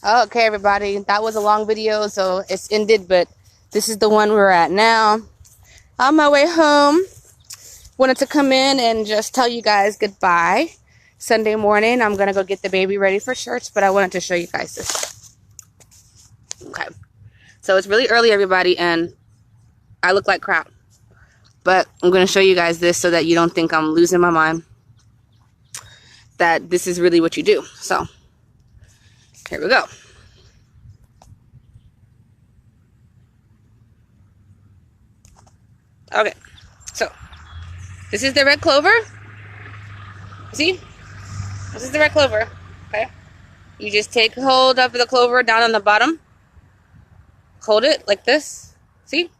Okay, everybody, that was a long video, so it's ended, but this is the one we're at now. On my way home, wanted to come in and just tell you guys goodbye. Sunday morning, I'm going to go get the baby ready for church, but I wanted to show you guys this. Okay, so it's really early, everybody, and I look like crap. But I'm going to show you guys this so that you don't think I'm losing my mind. That this is really what you do. So, here we go. Okay, so this is the red clover. See? This is the red clover. Okay. You just take hold of the clover down on the bottom. Hold it like this. See?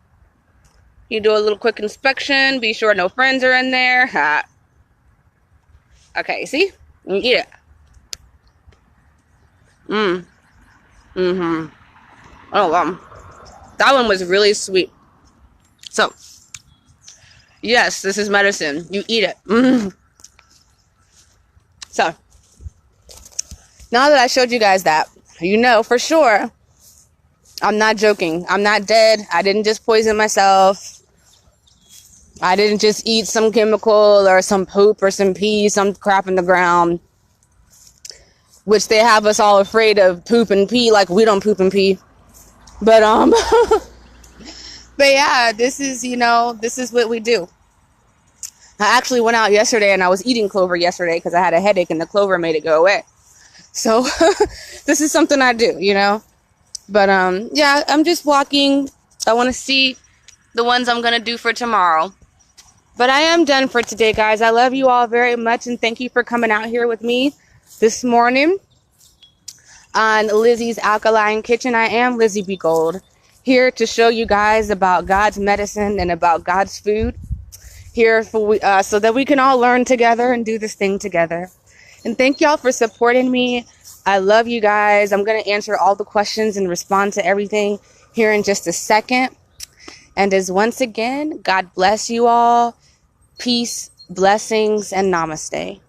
You do a little quick inspection. Be sure no friends are in there. Ha. Okay, see? You eat it. Mm-hmm. Oh, wow. That one was really sweet. So, yes, this is medicine. You eat it. So, now that I showed you guys that, you know for sure I'm not joking. I'm not dead. I didn't just poison myself. I didn't just eat some chemical or some poop or some pee, some crap in the ground. Which they have us all afraid of poop and pee, like we don't poop and pee. But, but yeah, this is, this is what we do. I actually went out yesterday and I was eating clover yesterday because I had a headache and the clover made it go away. So, this is something I do, But, yeah, I'm just walking. I want to see the ones I'm going to do for tomorrow. But I am done for today, guys. I love you all very much, and thank you for coming out here with me this morning on Lizzy's Alkaline Kitchen. I am Lizzy B. Gold, here to show you guys about God's medicine and about God's food, here for so that we can all learn together and do this thing together. And thank y'all for supporting me. I love you guys. I'm going to answer all the questions and respond to everything here in just a second. And as once again, God bless you all. Peace, blessings, and namaste.